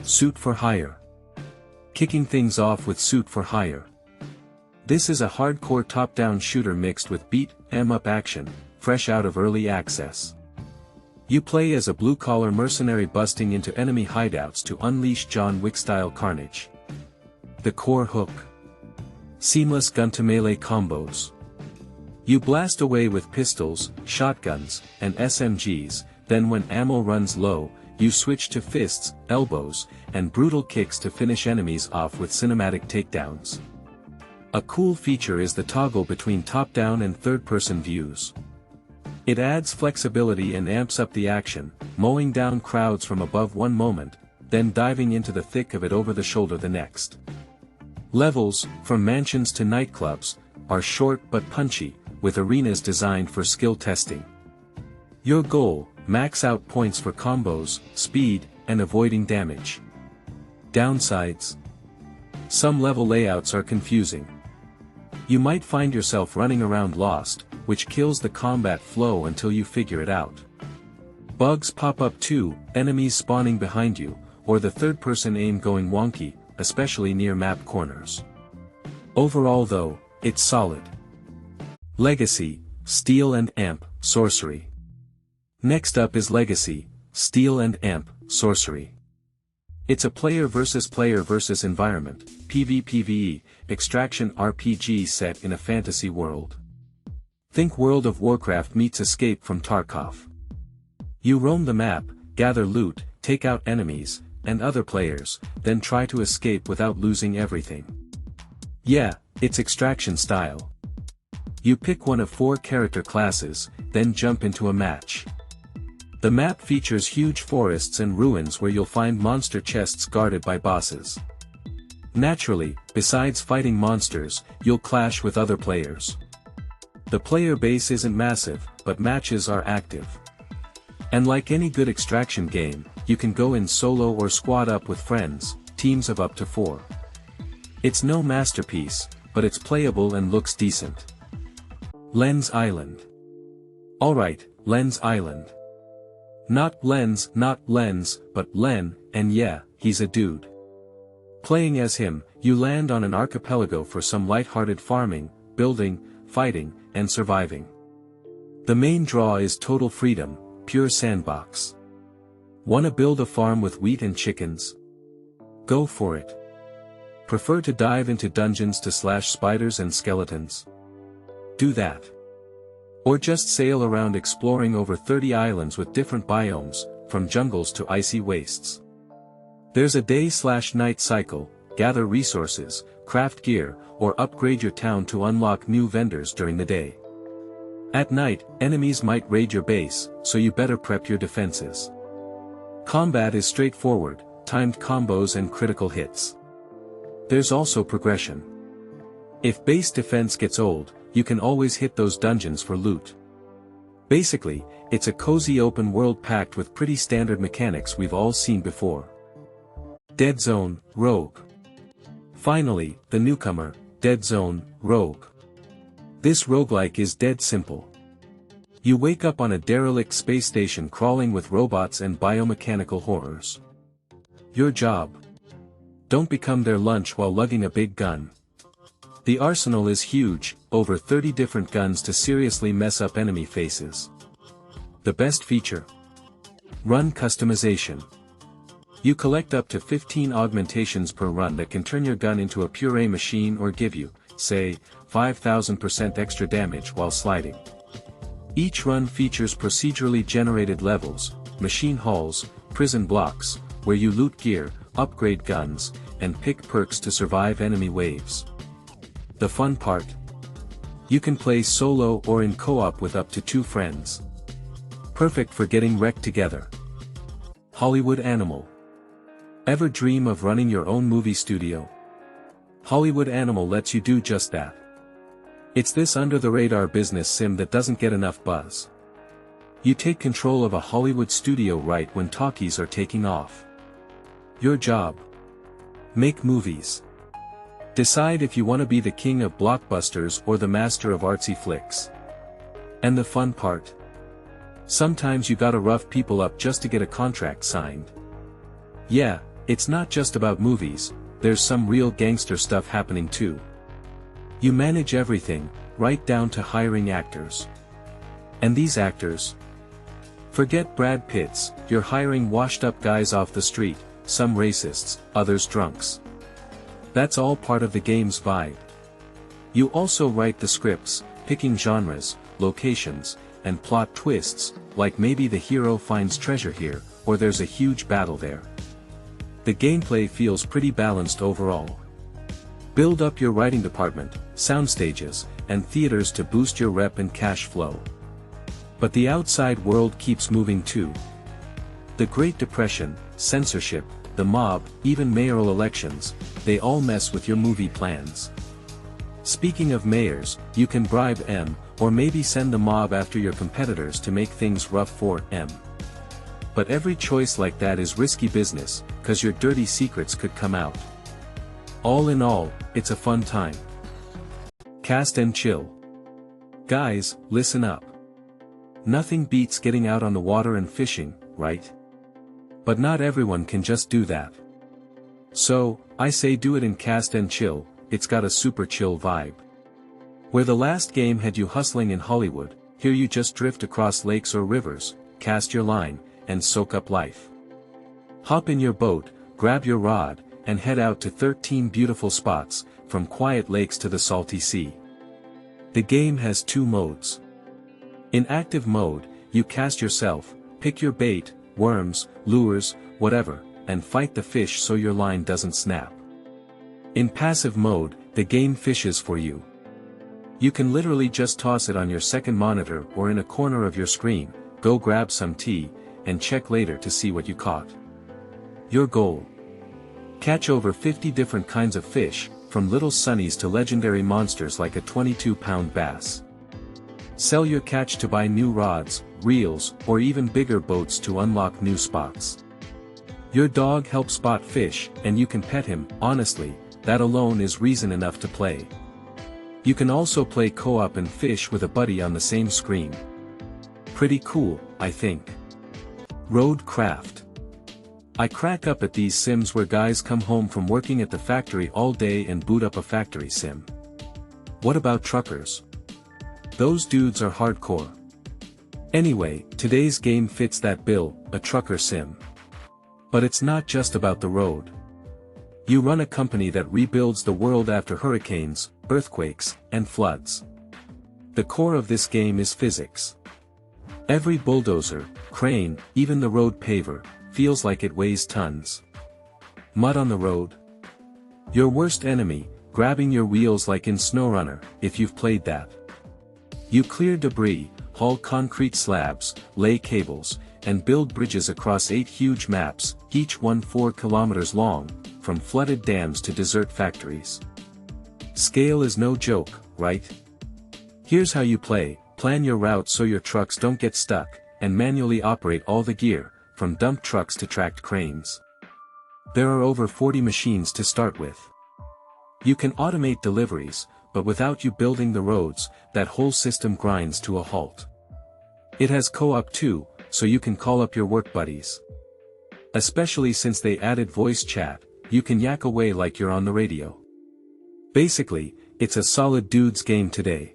Suit for Hire. Kicking things off with Suit for Hire. This is a hardcore top-down shooter mixed with beat-em-up action, fresh out of early access. You play as a blue-collar mercenary busting into enemy hideouts to unleash John Wick-style carnage. The core hook. Seamless gun-to-melee combos. You blast away with pistols, shotguns, and SMGs, then when ammo runs low, you switch to fists, elbows, and brutal kicks to finish enemies off with cinematic takedowns. A cool feature is the toggle between top-down and third-person views. It adds flexibility and amps up the action, mowing down crowds from above one moment, then diving into the thick of it over the shoulder the next. Levels, from mansions to nightclubs, are short but punchy, with arenas designed for skill testing. Your goal, max out points for combos, speed, and avoiding damage. Downsides. Some level layouts are confusing. You might find yourself running around lost, which kills the combat flow until you figure it out. Bugs pop up too, enemies spawning behind you, or the third-person aim going wonky, especially near map corners. Overall though, it's solid. Legacy, Steal and Amp, Sorcery. Next up is Legacy, Steal and Amp, Sorcery. It's a player versus environment, PvPvE, extraction RPG set in a fantasy world. Think World of Warcraft meets Escape from Tarkov. You roam the map, gather loot, take out enemies, and other players, then try to escape without losing everything. Yeah, it's extraction style. You pick one of 4 character classes, then jump into a match. The map features huge forests and ruins where you'll find monster chests guarded by bosses. Naturally, besides fighting monsters, you'll clash with other players. The player base isn't massive, but matches are active. And like any good extraction game, you can go in solo or squad up with friends, teams of up to 4. It's no masterpiece, but it's playable and looks decent. Lens Island. Alright, Lens Island. Not Lens, but Len, and yeah, he's a dude. Playing as him, you land on an archipelago for some light-hearted farming, building, fighting, and surviving. The main draw is total freedom, pure sandbox. Wanna build a farm with wheat and chickens? Go for it. Prefer to dive into dungeons to slash spiders and skeletons? Do that. Or just sail around exploring over 30 islands with different biomes, from jungles to icy wastes. There's a day/night cycle, gather resources, craft gear, or upgrade your town to unlock new vendors during the day. At night, enemies might raid your base, so you better prep your defenses. Combat is straightforward, timed combos and critical hits. There's also progression. If base defense gets old, you can always hit those dungeons for loot. Basically, it's a cozy open world packed with pretty standard mechanics we've all seen before. Deadzone Rogue. Finally, the newcomer, Deadzone Rogue. This roguelike is dead simple. You wake up on a derelict space station crawling with robots and biomechanical horrors. Your job. Don't become their lunch while lugging a big gun. The arsenal is huge, over 30 different guns to seriously mess up enemy faces. The best feature? Run customization. You collect up to 15 augmentations per run that can turn your gun into a puree machine or give you, say, 5,000% extra damage while sliding. Each run features procedurally generated levels, machine halls, prison blocks, where you loot gear, upgrade guns, and pick perks to survive enemy waves. The fun part? You can play solo or in co-op with up to 2 friends. Perfect for getting wrecked together. Hollywood Animal. Ever dream of running your own movie studio? Hollywood Animal lets you do just that. It's this under-the-radar business sim that doesn't get enough buzz. You take control of a Hollywood studio right when talkies are taking off. Your job? Make movies. Decide if you want to be the king of blockbusters or the master of artsy flicks. And the fun part? Sometimes you gotta rough people up just to get a contract signed. Yeah, It's not just about movies, there's some real gangster stuff happening too. You manage everything, right down to hiring actors. And these actors? Forget Brad Pitts, you're hiring washed-up guys off the street, some racists, others drunks. That's all part of the game's vibe. You also write the scripts, picking genres, locations, and plot twists, like maybe the hero finds treasure here, or there's a huge battle there. The gameplay feels pretty balanced overall. Build up your writing department, sound stages, and theaters to boost your rep and cash flow. But the outside world keeps moving too. The Great Depression, censorship, the mob, even mayoral elections, they all mess with your movie plans. Speaking of mayors, you can bribe M, or maybe send the mob after your competitors to make things rough for M. But every choice like that is risky business, cause your dirty secrets could come out. All in all, it's a fun time. Cast and chill. Guys, listen up. Nothing beats getting out on the water and fishing, right? But not everyone can just do that. So, I say do it in Cast and Chill, it's got a super chill vibe. Where the last game had you hustling in Hollywood, here you just drift across lakes or rivers, cast your line, and soak up life. Hop in your boat, grab your rod, and head out to 13 beautiful spots, from quiet lakes to the salty sea. The game has 2 modes. In active mode, you cast yourself, pick your bait, worms, lures, whatever, and fight the fish so your line doesn't snap. In passive mode, the game fishes for you. You can literally just toss it on your second monitor or in a corner of your screen, go grab some tea, and check later to see what you caught. Your goal: catch over 50 different kinds of fish, from little sunnies to legendary monsters like a 22-pound bass. Sell your catch to buy new rods, reels, or even bigger boats to unlock new spots. Your dog helps spot fish, and you can pet him. Honestly, that alone is reason enough to play. You can also play co-op and fish with a buddy on the same screen. Pretty cool, I think. Roadcraft. I crack up at these sims where guys come home from working at the factory all day and boot up a factory sim. What about truckers? Those dudes are hardcore. Anyway, today's game fits that bill, a trucker sim. But it's not just about the road. You run a company that rebuilds the world after hurricanes, earthquakes, and floods. The core of this game is physics. Every bulldozer, crane, even the road paver, feels like it weighs tons. Mud on the road? Your worst enemy, grabbing your wheels like in SnowRunner, if you've played that. You clear debris, haul concrete slabs, lay cables, and build bridges across 8 huge maps, each one 4 kilometers long, from flooded dams to desert factories. Scale is no joke, right? Here's how you play: plan your route so your trucks don't get stuck, and manually operate all the gear, from dump trucks to tracked cranes. There are over 40 machines to start with. You can automate deliveries, but without you building the roads, that whole system grinds to a halt. It has co-op too, so you can call up your work buddies. Especially since they added voice chat, you can yak away like you're on the radio. Basically, it's a solid dudes game today.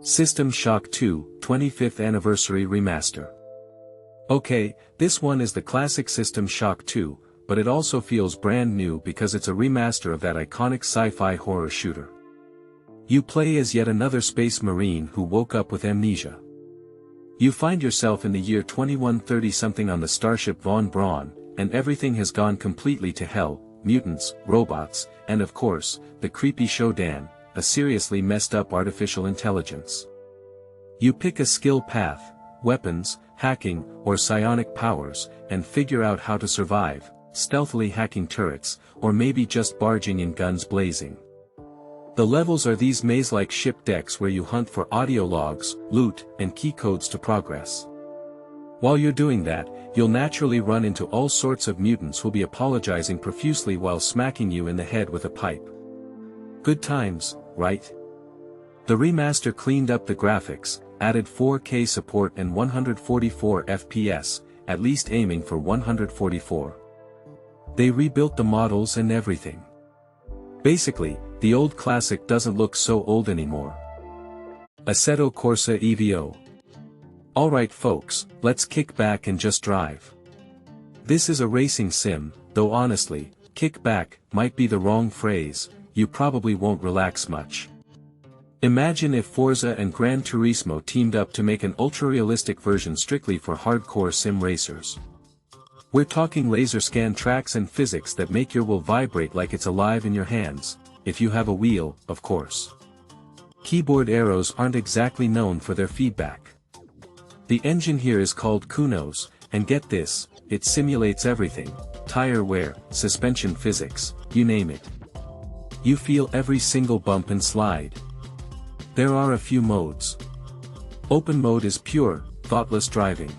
System Shock 2, 25th Anniversary Remaster. Okay, this one is the classic System Shock 2, but it also feels brand new because it's a remaster of that iconic sci-fi horror shooter. You play as yet another space marine who woke up with amnesia. You find yourself in the year 2130-something on the starship Von Braun, and everything has gone completely to hell: mutants, robots, and of course, the creepy Shodan, a seriously messed up artificial intelligence. You pick a skill path: weapons, hacking, or psionic powers, and figure out how to survive, stealthily hacking turrets, or maybe just barging in guns blazing. The levels are these maze-like ship decks where you hunt for audio logs, loot, and key codes to progress. While you're doing that, you'll naturally run into all sorts of mutants who'll be apologizing profusely while smacking you in the head with a pipe. Good times, right? The remaster cleaned up the graphics, added 4K support and 144 FPS, at least aiming for 144. They rebuilt the models and everything. Basically, the old classic doesn't look so old anymore. Assetto Corsa EVO. Alright folks, let's kick back and just drive. This is a racing sim, though honestly, kick back might be the wrong phrase, you probably won't relax much. Imagine if Forza and Gran Turismo teamed up to make an ultra-realistic version strictly for hardcore sim racers. We're talking laser scan tracks and physics that make your will vibrate like it's alive in your hands, if you have a wheel, of course. Keyboard arrows aren't exactly known for their feedback. The engine here is called Kunos, and get this, it simulates everything: tire wear, suspension physics, you name it. You feel every single bump and slide. There are a few modes. Open mode is pure, thoughtless driving.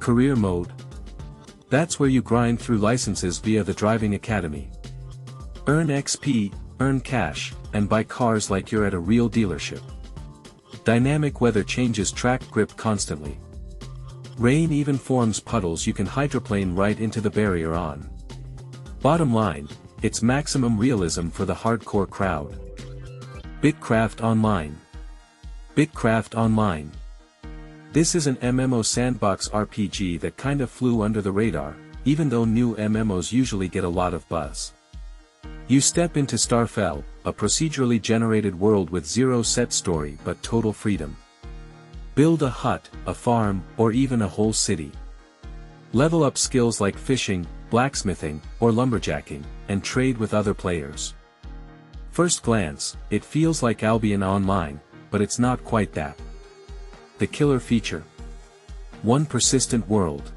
Career mode. That's where you grind through licenses via the driving academy. Earn XP, earn cash, and buy cars like you're at a real dealership. Dynamic weather changes track grip constantly. Rain even forms puddles you can hydroplane right into the barrier on. Bottom line, it's maximum realism for the hardcore crowd. BitCraft Online. BitCraft Online. This is an MMO sandbox RPG that kinda flew under the radar, even though new MMOs usually get a lot of buzz. You step into Starfell, a procedurally generated world with zero set story but total freedom. Build a hut, a farm, or even a whole city. Level up skills like fishing, blacksmithing, or lumberjacking, and trade with other players. First glance, it feels like Albion Online, but it's not quite that. The killer feature. One persistent world.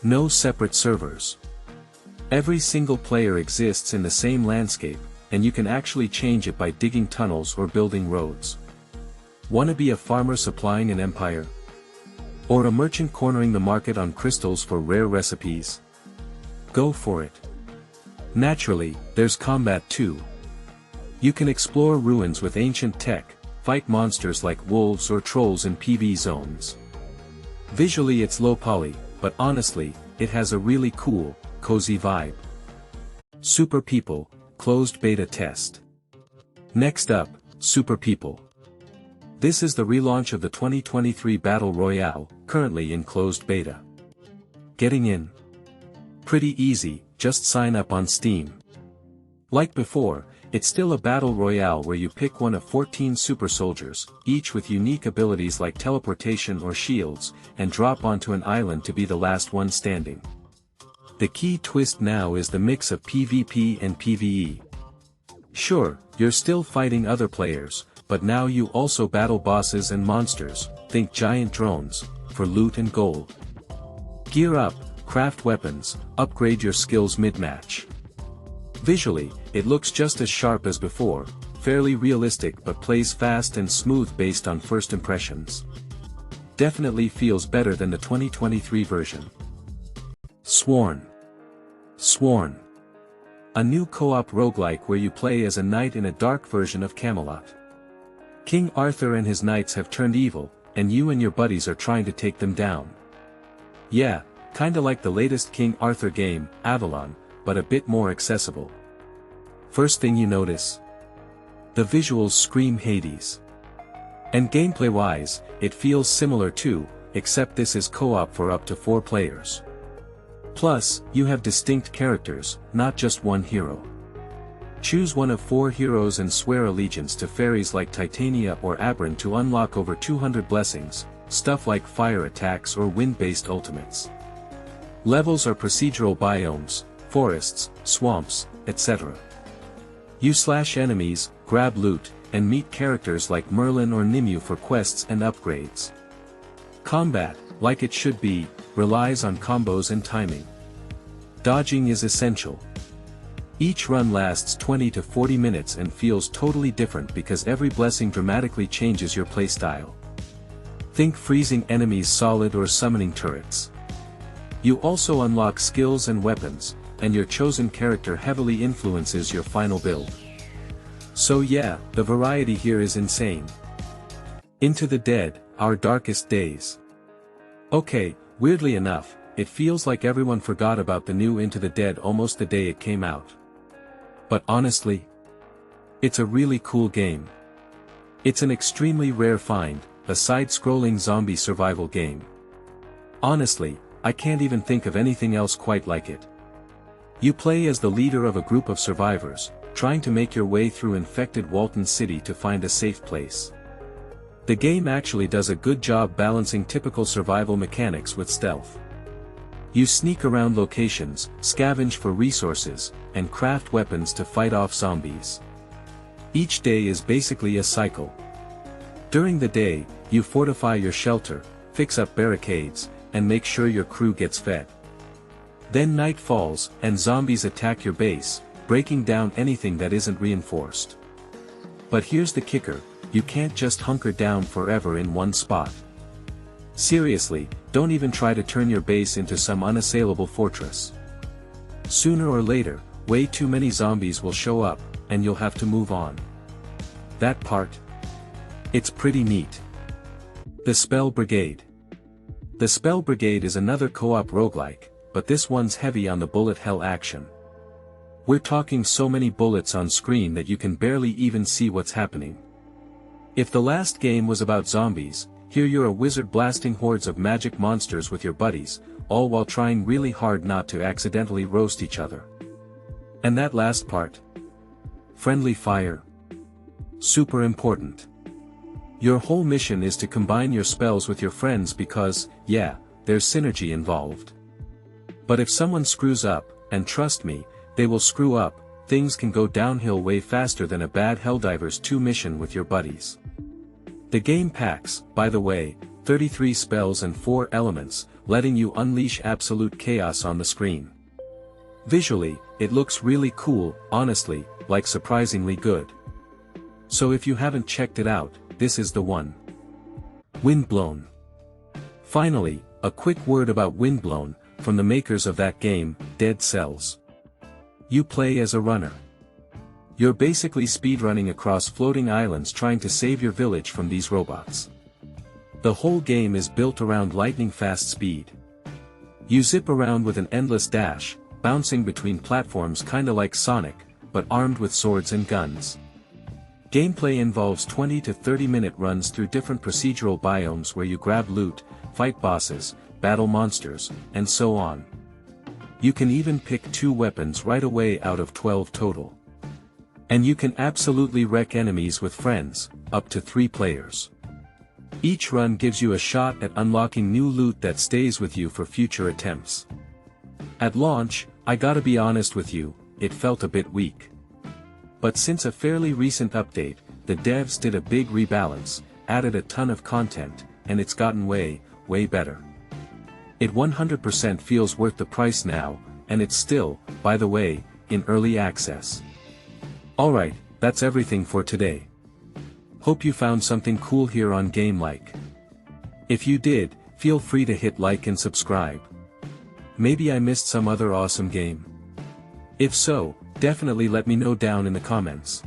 No separate servers. Every single player exists in the same landscape, and you can actually change it by digging tunnels or building roads. Wanna be a farmer supplying an empire? Or a merchant cornering the market on crystals for rare recipes? Go for it. Naturally, there's combat too. You can explore ruins with ancient tech, fight monsters like wolves or trolls in PvE zones. Visually it's low poly, but honestly, it has a really cool, cozy vibe. Super People, closed beta test. Next up, Super People. This is the relaunch of the 2023 Battle Royale, currently in closed beta. Getting in? Pretty easy, just sign up on Steam. Like before, it's still a battle royale where you pick one of 14 super soldiers, each with unique abilities like teleportation or shields, and drop onto an island to be the last one standing. The key twist now is the mix of PvP and PvE. Sure, you're still fighting other players, but now you also battle bosses and monsters, think giant drones, for loot and gold. Gear up, craft weapons, upgrade your skills mid-match. Visually, it looks just as sharp as before, fairly realistic but plays fast and smooth based on first impressions. Definitely feels better than the 2023 version. Sworn. Sworn. A new co-op roguelike where you play as a knight in a dark version of Camelot. King Arthur and his knights have turned evil, and you and your buddies are trying to take them down. Yeah, kinda like the latest King Arthur game, Avalon, but a bit more accessible. First thing you notice? The visuals scream Hades. And gameplay-wise, it feels similar too, except this is co-op for up to 4 players. Plus, you have distinct characters, not just one hero. Choose one of 4 heroes and swear allegiance to fairies like Titania or Abron to unlock over 200 blessings, stuff like fire attacks or wind-based ultimates. Levels are procedural biomes, forests, swamps, etc. You slash enemies, grab loot, and meet characters like Merlin or Nimue for quests and upgrades. Combat, like it should be, relies on combos and timing. Dodging is essential. Each run lasts 20 to 40 minutes and feels totally different because every blessing dramatically changes your playstyle. Think freezing enemies solid or summoning turrets. You also unlock skills and weapons, and your chosen character heavily influences your final build. So yeah, the variety here is insane. Into the Dead, Our Darkest Days. Okay, weirdly enough, it feels like everyone forgot about the new Into the Dead almost the day it came out. But honestly, it's a really cool game. It's an extremely rare find, a side-scrolling zombie survival game. Honestly, I can't even think of anything else quite like it. You play as the leader of a group of survivors, trying to make your way through infected Walton City to find a safe place. The game actually does a good job balancing typical survival mechanics with stealth. You sneak around locations, scavenge for resources, and craft weapons to fight off zombies. Each day is basically a cycle. During the day, you fortify your shelter, fix up barricades, and make sure your crew gets fed. Then night falls, and zombies attack your base, breaking down anything that isn't reinforced. But here's the kicker, you can't just hunker down forever in one spot. Seriously, don't even try to turn your base into some unassailable fortress. Sooner or later, way too many zombies will show up, and you'll have to move on. That part? It's pretty neat. The Spell Brigade. The Spell Brigade is another co-op roguelike, but this one's heavy on the bullet hell action. We're talking so many bullets on screen that you can barely even see what's happening. If the last game was about zombies, here you're a wizard blasting hordes of magic monsters with your buddies, all while trying really hard not to accidentally roast each other. And that last part? Friendly fire. Super important. Your whole mission is to combine your spells with your friends because, yeah, there's synergy involved. But if someone screws up, and trust me, they will screw up, things can go downhill way faster than a bad Helldivers 2 mission with your buddies. The game packs, by the way, 33 spells and 4 elements, letting you unleash absolute chaos on the screen. Visually, it looks really cool, honestly, like surprisingly good. So if you haven't checked it out, this is the one. Windblown. Finally, a quick word about Windblown, from the makers of that game, Dead Cells. You play as a runner. You're basically speedrunning across floating islands trying to save your village from these robots. The whole game is built around lightning-fast speed. You zip around with an endless dash, bouncing between platforms kinda like Sonic, but armed with swords and guns. Gameplay involves 20 to 30-minute runs through different procedural biomes where you grab loot, fight bosses, battle monsters, and so on. You can even pick 2 weapons right away out of 12 total. And you can absolutely wreck enemies with friends, up to 3 players. Each run gives you a shot at unlocking new loot that stays with you for future attempts. At launch, I gotta be honest with you, it felt a bit weak. But since a fairly recent update, the devs did a big rebalance, added a ton of content, and it's gotten way better. It 100% feels worth the price now, and it's still, by the way, in early access. Alright, that's everything for today. Hope you found something cool here on GameLike. If you did, feel free to hit like and subscribe. Maybe I missed some other awesome game. If so, definitely let me know down in the comments.